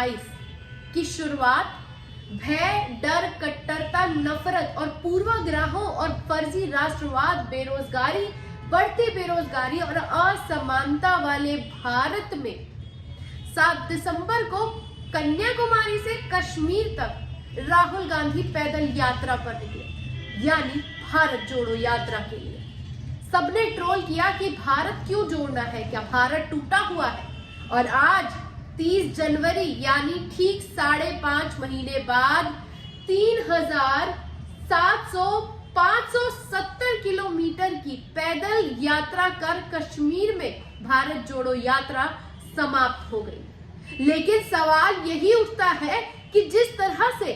2022 की शुरुआत भय, डर, कट्टरता, नफरत और पूर्वाग्रहों और फर्जी राष्ट्रवाद, बेरोजगारी, बढ़ती बेरोजगारी और असमानता वाले भारत में 7 दिसंबर को कन्याकुमारी से कश्मीर तक राहुल गांधी पैदल यात्रा पर निकले, यानी भारत जोड़ो यात्रा के लिए। सबने ट्रोल किया कि भारत क्यों जोड़ना है, क्या भारत टूटा हुआ है? और आज 30 जनवरी यानी ठीक 5.5 महीने बाद 570 किलोमीटर की पैदल यात्रा कर कश्मीर में भारत जोड़ो यात्रा समाप्त हो गई। लेकिन सवाल यही उठता है कि जिस तरह से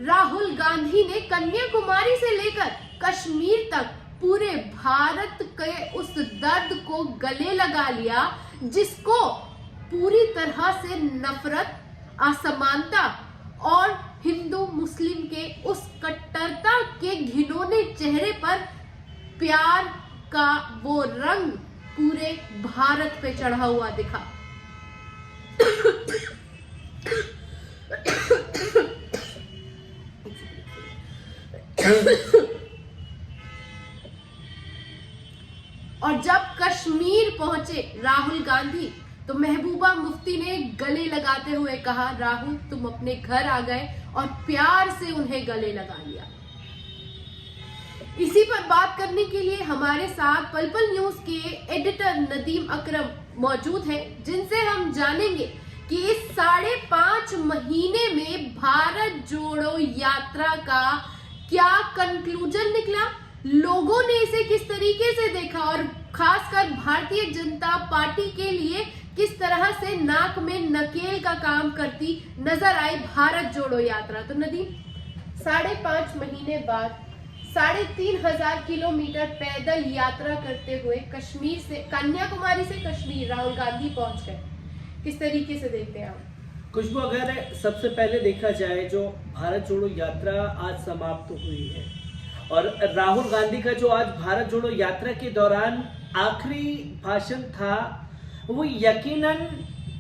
राहुल गांधी ने कन्याकुमारी से लेकर कश्मीर तक पूरे भारत के उस दर्द को गले लगा लिया, जिसको पूरी तरह से नफरत, असमानता और हिंदू मुस्लिम के उस कट्टरता के घिनौने चेहरे पर प्यार का वो रंग पूरे भारत पे चढ़ा हुआ दिखा। और जब कश्मीर पहुंचे राहुल गांधी तो महबूबा मुफ्ती ने गले लगाते हुए कहा, राहुल तुम अपने घर आ गए, और प्यार से उन्हें गले लगा लिया। इसी पर बात करने के लिए हमारे साथ पल पल न्यूज के एडिटर नदीम अकरम मौजूद हैं, जिनसे हम जानेंगे कि इस 5.5 महीने में भारत जोड़ो यात्रा का क्या कंक्लूजन निकला, लोगों ने इसे किस तरीके से देखा और खासकर भारतीय जनता पार्टी के लिए किस तरह से नाक में नकेल का काम करती नजर आई भारत जोड़ो यात्रा। तो नदीम, 5.5 महीने बाद 3,500 किलोमीटर पैदल यात्रा करते हुए कश्मीर से, कन्याकुमारी से कश्मीर राहुल गांधी पहुंच गए, किस तरीके से देखते हैं आप? खुशबू, अगर सबसे पहले देखा जाए जो भारत जोड़ो यात्रा आज समाप्त हुई है और राहुल गांधी का जो आज भारत जोड़ो यात्रा के दौरान आखिरी भाषण था, वो यकीनन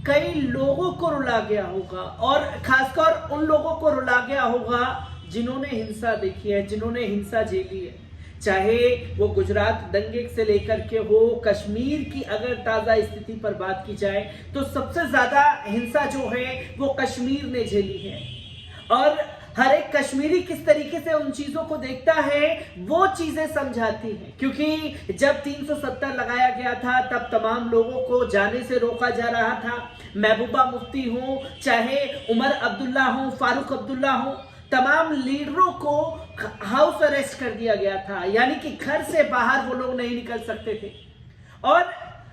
कई लोगों को रुला गया होगा और खासकर उन लोगों को रुला गया होगा जिन्होंने हिंसा देखी है, जिन्होंने हिंसा झेली है। चाहे वो गुजरात दंगे से लेकर के हो, कश्मीर की अगर ताजा स्थिति पर बात की जाए तो सबसे ज्यादा हिंसा जो है वो कश्मीर ने झेली है। और हर एक कश्मीरी किस तरीके से उन चीजों को देखता है वो चीजें समझाती हैं, क्योंकि जब 370 लगाया गया था तब तमाम लोगों को जाने से रोका जा रहा था। महबूबा मुफ्ती हो, चाहे उमर अब्दुल्ला हो, फारूक अब्दुल्ला हो, तमाम लीडरों को हाउस अरेस्ट कर दिया गया था, यानी कि घर से बाहर वो लोग नहीं निकल सकते थे। और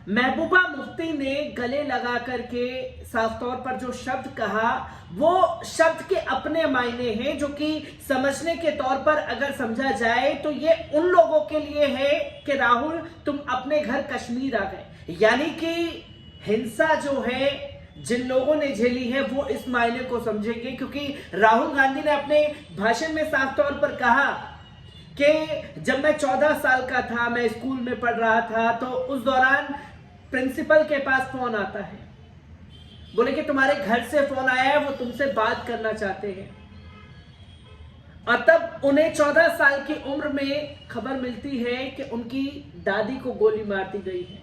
महबूबा मुफ्ती ने गले लगा करके साफ तौर पर जो शब्द कहा, वो शब्द के अपने मायने हैं, जो कि समझने के तौर पर अगर समझा जाए तो ये उन लोगों के लिए है कि राहुल तुम अपने घर कश्मीर आ गए, यानी कि हिंसा जो है जिन लोगों ने झेली है वो इस मायने को समझेंगे। क्योंकि राहुल गांधी ने अपने भाषण में साफ तौर पर कहा कि जब मैं 14 साल का था, मैं स्कूल में पढ़ रहा था, तो उस दौरान प्रिंसिपल के पास फोन आता है, बोले कि तुम्हारे घर से फोन आया है, वो तुमसे बात करना चाहते हैं। और तब उन्हें 14 साल की उम्र में खबर मिलती है कि उनकी दादी को गोली मार दी गई है।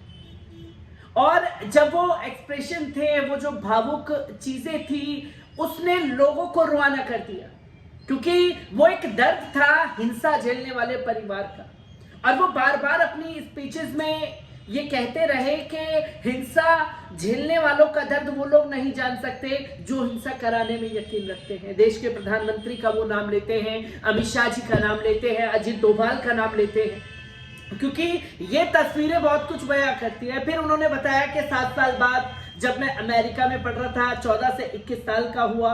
और जब वो एक्सप्रेशन थे, वो जो भावुक चीजें थी, उसने लोगों को रवाना कर दिया, क्योंकि वो एक दर्द था हिंसा झेलने वाले परिवार का। और वो बार बार अपनी स्पीचेस में ये कहते रहे कि हिंसा झेलने वालों का दर्द वो लोग नहीं जान सकते जो हिंसा कराने में यकीन रखते हैं। देश के प्रधानमंत्री का वो नाम लेते हैं, अमित शाह जी का नाम लेते हैं, अजित डोभाल का नाम लेते हैं, क्योंकि ये तस्वीरें बहुत कुछ बयां करती है। फिर उन्होंने बताया कि 7 साल बाद जब मैं अमेरिका में पढ़ रहा था, 14 से 21 साल का हुआ,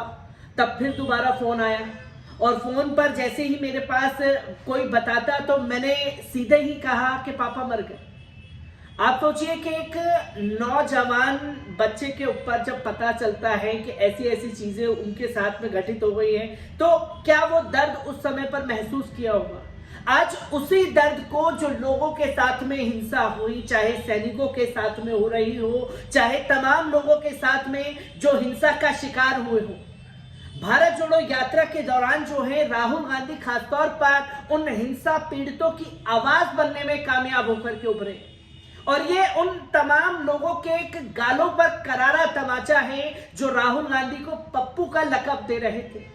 तब फिर दोबारा फोन आया और फोन पर जैसे ही मेरे पास कोई बताता तो मैंने सीधे ही कहा कि पापा मर गए। आप सोचिए कि एक नौजवान बच्चे के ऊपर जब पता चलता है कि ऐसी ऐसी चीजें उनके साथ में घटित हो गई हैं, तो क्या वो दर्द उस समय पर महसूस किया होगा। आज उसी दर्द को जो लोगों के साथ में हिंसा हुई, चाहे सैनिकों के साथ में हो रही हो, चाहे तमाम लोगों के साथ में जो हिंसा का शिकार हुए हो, भारत जोड़ो यात्रा के दौरान जो है राहुल गांधी खासतौर पर उन हिंसा पीड़ितों की आवाज बनने में कामयाब होकर के उभरे। और ये उन तमाम लोगों के एक गालों पर करारा तमाचा है जो राहुल गांधी को पप्पू का लक़ब दे रहे थे।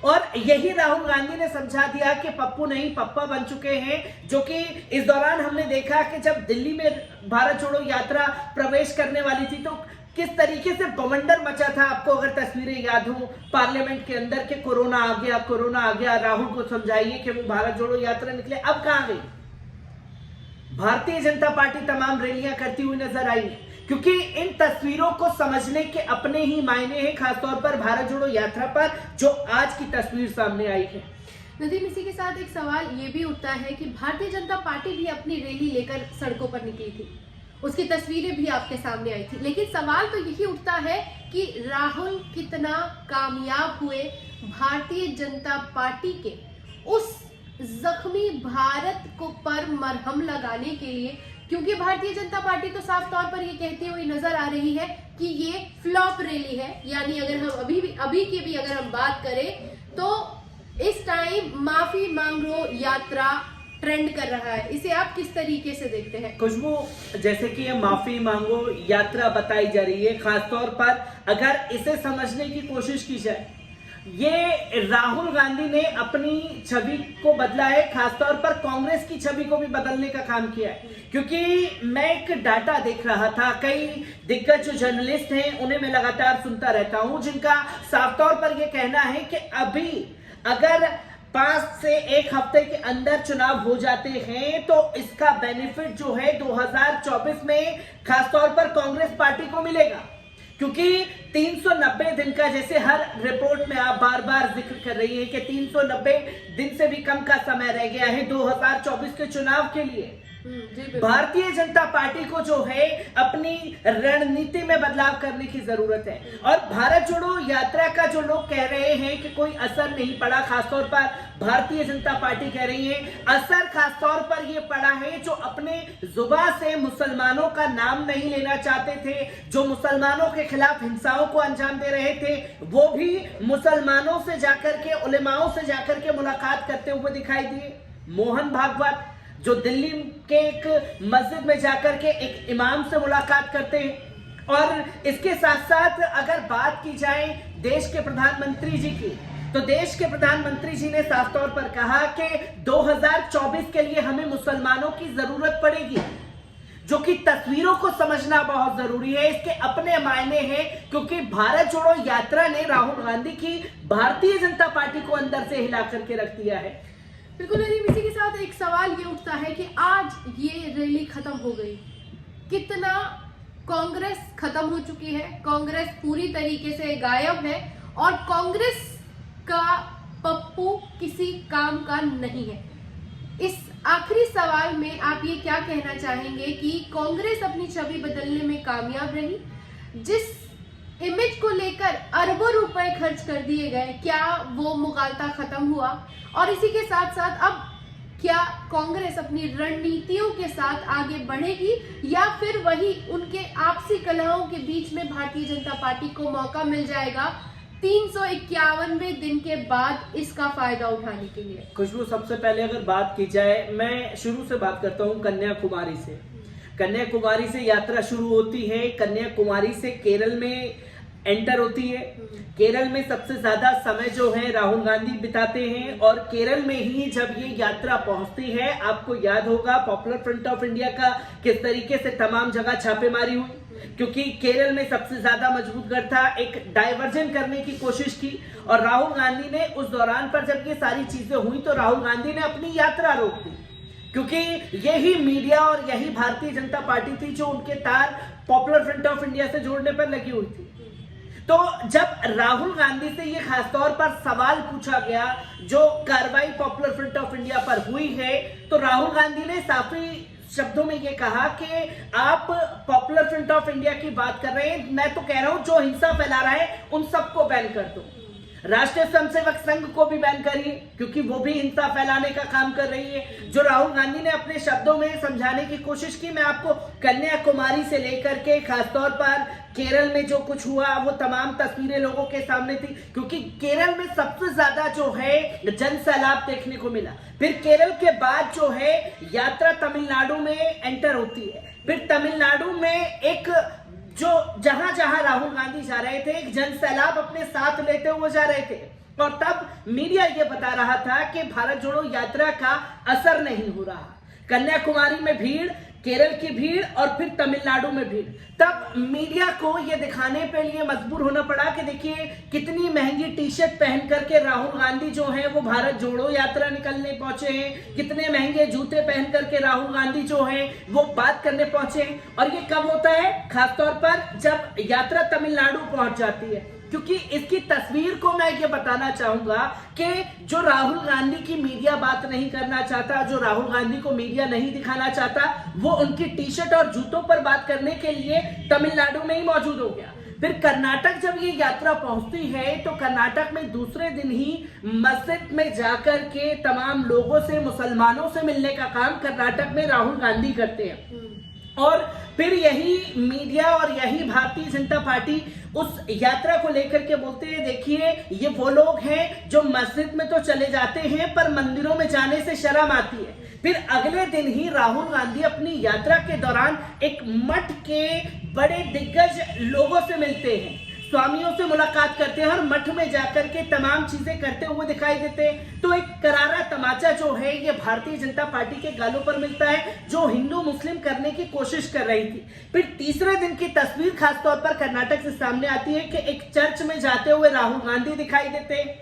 और यही राहुल गांधी ने समझा दिया कि पप्पू नहीं पप्पा बन चुके हैं, जो कि इस दौरान हमने देखा कि जब दिल्ली में भारत जोड़ो यात्रा प्रवेश करने वाली थी तो किस तरीके से बवंडर मचा था। आपको अगर तस्वीरें याद हो पार्लियामेंट के अंदर के कोरोना आ गया, राहुल को समझाइए कि वो भारत जोड़ो यात्रा निकले। अब कहां गई भारतीय जनता पार्टी? तमाम रैलियां करती हुई नजर आई, क्योंकि इन तस्वीरों को समझने के अपने ही मायने हैं, खासतौर पर भारत जोड़ो यात्रा पर जो आज की तस्वीर सामने आई है। नदीम, इसी के साथ एक सवाल ये भी उठता है कि भारतीय जनता पार्टी भी अपनी रैली लेकर सड़कों पर निकली थी, उसकी तस्वीरें भी आपके सामने आई थी, लेकिन सवाल तो यही उठता है कि राहुल कितना कामयाब हुए भारतीय जनता पार्टी के उस जख्मी भारत को पर मरहम लगाने के लिए, क्योंकि भारतीय जनता पार्टी तो साफ तौर पर ये कहती हुई नजर आ रही है कि ये फ्लॉप रैली है। यानी अगर हम अभी की भी अगर हम बात करें तो इस टाइम माफी मांगो यात्रा ट्रेंड कर रहा है। इसे आप किस तरीके से देखते हैं? खुशबू, जैसे कि ये माफी मांगो यात्रा बताई जा रही है, खासतौर पर अगर इसे समझने की कोशिश की जाए, ये राहुल गांधी ने अपनी छवि को बदला है, खासतौर पर कांग्रेस की छवि को भी बदलने का काम किया है। क्योंकि मैं एक डाटा देख रहा था, कई दिग्गज जो जर्नलिस्ट हैं उन्हें मैं लगातार सुनता रहता हूं, जिनका साफ तौर पर यह कहना है कि अभी अगर 5 से 1 हफ्ते के अंदर चुनाव हो जाते हैं तो इसका बेनिफिट जो है 2024 में खासतौर पर कांग्रेस पार्टी को मिलेगा। क्योंकि 390 दिन का, जैसे हर रिपोर्ट में आप बार बार जिक्र कर रही है कि 390 दिन से भी कम का समय रह गया है 2024 के चुनाव के लिए। भारतीय जनता पार्टी को जो है अपनी रणनीति में बदलाव करने की जरूरत है। और भारत जोड़ो यात्रा का जो लोग कह रहे हैं कि कोई असर नहीं पड़ा, खासतौर पर भारतीय जनता पार्टी कह रही है असर खासतौर पर यह पड़ा है जो अपने जुबान से मुसलमानों का नाम नहीं लेना चाहते थे, जो मुसलमानों के खिलाफ हिंसाओं को अंजाम दे रहे थे, वो भी मुसलमानों से जाकर के, उलेमाओं से जाकर के मुलाकात करते हुए दिखाई दिए। मोहन भागवत जो दिल्ली के एक मस्जिद में जाकर के एक इमाम से मुलाकात करते हैं। और इसके साथ साथ अगर बात की जाए देश के प्रधानमंत्री जी की, तो देश के प्रधानमंत्री जी ने साफ तौर पर कहा कि 2024 के लिए हमें मुसलमानों की जरूरत पड़ेगी, जो कि तस्वीरों को समझना बहुत जरूरी है। इसके अपने मायने हैं, क्योंकि भारत जोड़ो यात्रा ने राहुल गांधी की भारतीय जनता पार्टी को अंदर से हिला करके रख दिया है। बिल्कुल नदीम, इसी के साथ एक सवाल ये उठता है कि आज ये रैली खत्म हो गई, कितना कांग्रेस खत्म हो चुकी है, कांग्रेस पूरी तरीके से गायब है और कांग्रेस का पप्पू किसी काम का नहीं है। इस आखिरी सवाल में आप ये क्या कहना चाहेंगे कि कांग्रेस अपनी छवि बदलने में कामयाब रही? जिस इमेज को लेकर अरबों रुपए खर्च कर दिए गए, क्या वो मुगालता खत्म हुआ? और इसी के साथ साथ अब क्या कांग्रेस अपनी रणनीतियों के साथ आगे बढ़ेगी या फिर वही उनके आपसी कलहों के बीच में भारतीय जनता पार्टी को मौका मिल जाएगा 351वें दिन के बाद इसका फायदा उठाने के लिए? खुशबू, सबसे पहले अगर बात की जाए, मैं शुरू से बात करता हूं कन्याकुमारी से। कन्याकुमारी से यात्रा शुरू होती है, कन्याकुमारी से केरल में एंटर होती है। केरल में सबसे ज्यादा समय जो है राहुल गांधी बिताते हैं और केरल में ही जब ये यात्रा पहुंचती है, आपको याद होगा पॉपुलर फ्रंट ऑफ इंडिया का किस तरीके से तमाम जगह छापेमारी हुई, क्योंकि केरल में सबसे ज्यादा मजबूत गढ़ था, एक डाइवर्जन करने की कोशिश की। और राहुल गांधी ने उस दौरान पर जब ये सारी चीजें हुई तो राहुल गांधी ने अपनी यात्रा रोक दी, क्योंकि यही मीडिया और यही भारतीय जनता पार्टी थी जो उनके तार पॉपुलर फ्रंट ऑफ इंडिया से जोड़ने पर लगी हुई थी। तो जब राहुल गांधी से ये खासतौर पर सवाल पूछा गया जो कार्रवाई पॉपुलर फ्रंट ऑफ इंडिया पर हुई है, तो राहुल गांधी ने साफी शब्दों में ये कहा कि आप पॉपुलर फ्रंट ऑफ इंडिया की बात कर रहे हैं, मैं तो कह रहा हूं जो हिंसा फैला रहा है उन सबको बैन कर दो। राष्ट्रीय स्वयंसेवक संघ को भी बैन करिए, क्योंकि वो भी हिंसा फैलाने का काम कर रही है। जो राहुल गांधी ने अपने शब्दों में समझाने की कोशिश की, मैं आपको कन्याकुमारी से लेकर के खासतौर पर केरल में जो कुछ हुआ वो तमाम तस्वीरें लोगों के सामने थी, क्योंकि केरल में सबसे ज्यादा जो है जन सैलाब देखने को मिला। फिर केरल के बाद जो है यात्रा तमिलनाडु में एंटर होती है। फिर तमिलनाडु में एक जो जहां जहां राहुल गांधी जा रहे थे, एक जन सैलाब अपने साथ लेते हुए जा रहे थे, और तब मीडिया ये बता रहा था कि भारत जोड़ो यात्रा का असर नहीं हो रहा। कन्याकुमारी में भीड़, केरल की भीड़ और फिर तमिलनाडु में भीड़। तब मीडिया को यह दिखाने के लिए मजबूर होना पड़ा कि देखिए कितनी महंगी टी शर्ट पहन करके राहुल गांधी जो है वो भारत जोड़ो यात्रा निकलने पहुंचे हैं, कितने महंगे जूते पहन करके राहुल गांधी जो है वो बात करने पहुंचे हैं। और ये कब होता है? खासतौर पर जब यात्रा तमिलनाडु पहुंच जाती है, क्योंकि इसकी तस्वीर को मैं ये बताना चाहूंगा कि जो राहुल गांधी की मीडिया बात नहीं करना चाहता, जो राहुल गांधी को मीडिया नहीं दिखाना चाहता, वो उनकी टी शर्ट और जूतों पर बात करने के लिए तमिलनाडु में ही मौजूद हो गया। फिर कर्नाटक जब ये यात्रा पहुंचती है तो कर्नाटक में दूसरे दिन ही मस्जिद में जाकर के तमाम लोगों से, मुसलमानों से मिलने का काम कर्नाटक में राहुल गांधी करते हैं। और फिर यही मीडिया और यही भारतीय जनता पार्टी उस यात्रा को लेकर के बोलते हैं, देखिए ये वो लोग हैं जो मस्जिद में तो चले जाते हैं पर मंदिरों में जाने से शर्म आती है। फिर अगले दिन ही राहुल गांधी अपनी यात्रा के दौरान एक मठ के बड़े दिग्गज लोगों से मिलते हैं, स्वामियों से मुलाकात करते हैं और मठ में जाकर के तमाम चीजें करते हुए दिखाई देते हैं। तो एक करारा तमाचा जो है ये भारतीय जनता पार्टी के गालों पर मिलता है, जो हिंदू मुस्लिम करने की कोशिश कर रही थी। फिर तीसरे दिन की तस्वीर खासतौर पर कर्नाटक से सामने आती है कि एक चर्च में जाते हुए राहुल गांधी दिखाई देते हैं।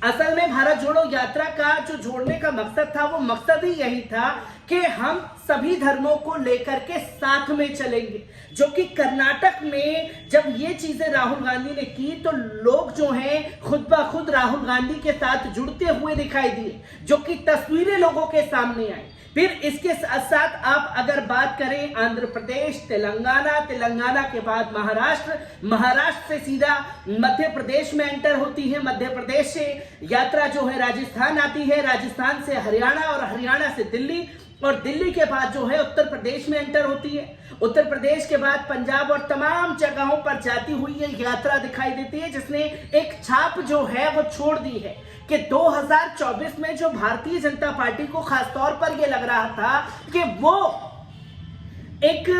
असल में भारत जोड़ो यात्रा का जो जोड़ने का मकसद था वो मकसद ही यही था कि हम सभी धर्मों को लेकर के साथ में चलेंगे, जो कि कर्नाटक में जब ये चीजें राहुल गांधी ने की तो लोग जो हैं खुद ब खुद राहुल गांधी के साथ जुड़ते हुए दिखाई दिए, जो कि तस्वीरें लोगों के सामने आई। फिर इसके साथ साथ आप अगर बात करें आंध्र प्रदेश, तेलंगाना, तेलंगाना के बाद महाराष्ट्र, महाराष्ट्र से सीधा मध्य प्रदेश में एंटर होती है, मध्य प्रदेश से यात्रा जो है राजस्थान आती है, राजस्थान से हरियाणा और हरियाणा से दिल्ली, और दिल्ली के बाद जो है उत्तर प्रदेश में एंटर होती है। उत्तर प्रदेश के बाद पंजाब और तमाम जगहों पर जाती हुई ये यात्रा दिखाई देती है, जिसने एक छाप जो है वो छोड़ दी है कि 2024 में जो भारतीय जनता पार्टी को खासतौर पर यह लग रहा था कि वो एक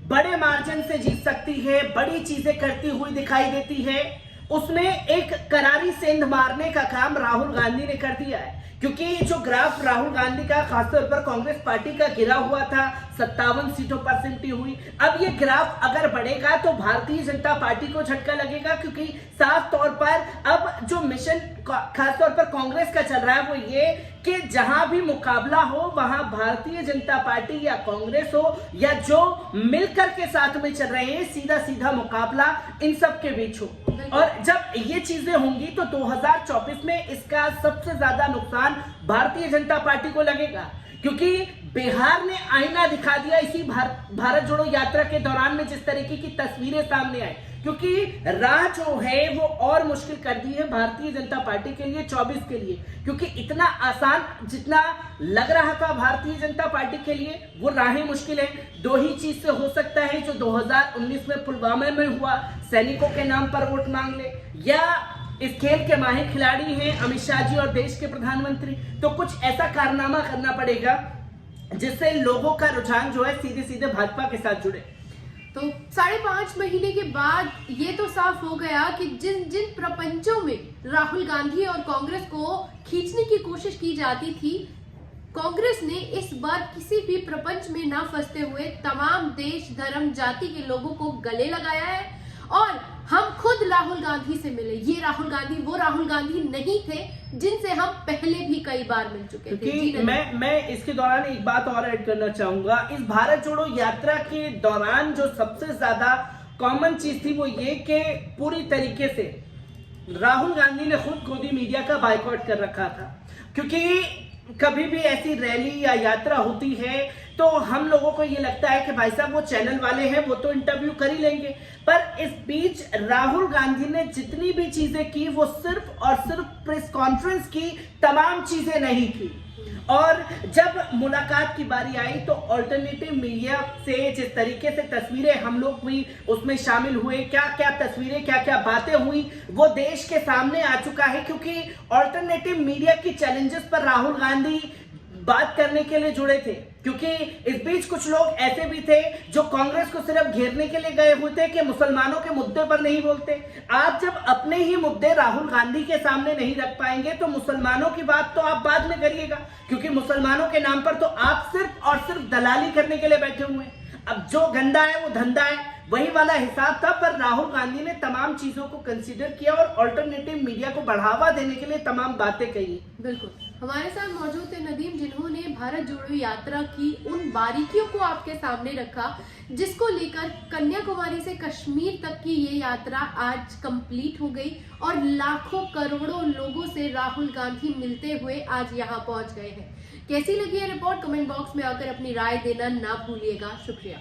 बड़े मार्जिन से जीत सकती है, बड़ी चीजें करती हुई दिखाई देती है, उसमें एक करारी सेंध मारने का काम राहुल गांधी ने कर दिया है। क्योंकि जो ग्राफ राहुल गांधी का खासतौर पर कांग्रेस पार्टी का गिरा हुआ था, 57 सीटों पर सिमटी हुई, अब ये ग्राफ अगर बढ़ेगा तो भारतीय जनता पार्टी को झटका लगेगा, क्योंकि साफ तौर पर अब जो मिशन खासतौर पर कांग्रेस का चल रहा है वो ये कि जहां भी मुकाबला हो वहां भारतीय जनता पार्टी या कांग्रेस हो या जो मिलकर के साथ में चल रहे हैं, सीधा सीधा मुकाबला इन सब के बीच हो। और जब ये चीजें होंगी तो 2024 में इसका सबसे ज्यादा नुकसान भारतीय जनता पार्टी को लगेगा, क्योंकि बिहार ने आईना दिखा दिया इसी भारत जोड़ो यात्रा के दौरान में, जिस तरीके की तस्वीरें सामने आई, क्योंकि राह जो है वो और मुश्किल कर दी है भारतीय जनता पार्टी के लिए 24 के लिए, क्योंकि इतना आसान जितना लग रहा था भारतीय जनता पार्टी के लिए वो राहें मुश्किल है। दो ही चीज से हो सकता है, जो 2019 में पुलवामा में हुआ, सैनिकों के नाम पर वोट मांग ले, या इस खेल के माहिर खिलाड़ी हैं अमित शाह जी और देश के प्रधानमंत्री, तो कुछ ऐसा कारनामा करना पड़ेगा जिससे लोगों का रुझान जो है सीधे सीधे भाजपा के साथ जुड़े। तो 5.5 महीने के बाद ये तो साफ हो गया कि जिन जिन प्रपंचों में राहुल गांधी और कांग्रेस को खींचने की कोशिश की जाती थी, कांग्रेस ने इस बार किसी भी प्रपंच में ना फंसते हुए तमाम देश, धर्म, जाति के लोगों को गले लगाया है। और हम खुद राहुल गांधी से मिले, ये राहुल गांधी वो राहुल गांधी नहीं थे जिनसे हम पहले भी कई बार मिल चुके थे। मैं इसके दौरान एक बात और ऐड करना चाहूंगा। इस भारत जोड़ो यात्रा के दौरान जो सबसे ज्यादा कॉमन चीज थी वो ये कि पूरी तरीके से राहुल गांधी ने खुद ही मीडिया का बायकॉट कर रखा था, क्योंकि कभी भी ऐसी रैली या यात्रा होती है तो हम लोगों को ये लगता है कि भाई साहब वो चैनल वाले हैं, वो तो इंटरव्यू कर ही लेंगे। पर इस बीच राहुल गांधी ने जितनी भी चीजें की वो सिर्फ और सिर्फ प्रेस कॉन्फ्रेंस की, तमाम चीजें नहीं की। और जब मुलाकात की बारी आई तो ऑल्टरनेटिव मीडिया से जिस तरीके से तस्वीरें हम लोग भी उसमें शामिल हुए, क्या क्या तस्वीरें, क्या क्या बातें हुई, वो देश के सामने आ चुका है। क्योंकि ऑल्टरनेटिव मीडिया की चैलेंजेस पर राहुल गांधी बात करने के लिए जुड़े थे। क्योंकि इस बीच कुछ लोग ऐसे भी थे जो कांग्रेस को सिर्फ घेरने के लिए गए हुए थे कि मुसलमानों के मुद्दे पर नहीं बोलते। आप जब अपने ही मुद्दे राहुल गांधी के सामने नहीं रख पाएंगे तो मुसलमानों की बात तो आप बाद में करिएगा, क्योंकि मुसलमानों के नाम पर तो आप सिर्फ और सिर्फ दलाली करने के लिए बैठे हुए हैं। अब जो गंदा है वो धंधा है, वही वाला हिसाब था। पर राहुल गांधी ने तमाम चीजों को कंसीडर किया और ऑल्टरनेटिव मीडिया को बढ़ावा देने के लिए तमाम बातें कही। बिल्कुल, हमारे साथ मौजूद थे नदीम, जिन्होंने भारत जोड़ो यात्रा की उन बारीकियों को आपके सामने रखा जिसको लेकर कन्याकुमारी से कश्मीर तक की ये यात्रा आज कंप्लीट हो गई और लाखों करोड़ों लोगों से राहुल गांधी मिलते हुए आज यहाँ पहुंच गए हैं। कैसी लगी ये रिपोर्ट? कमेंट बॉक्स में आकर अपनी राय देना ना भूलिएगा। शुक्रिया।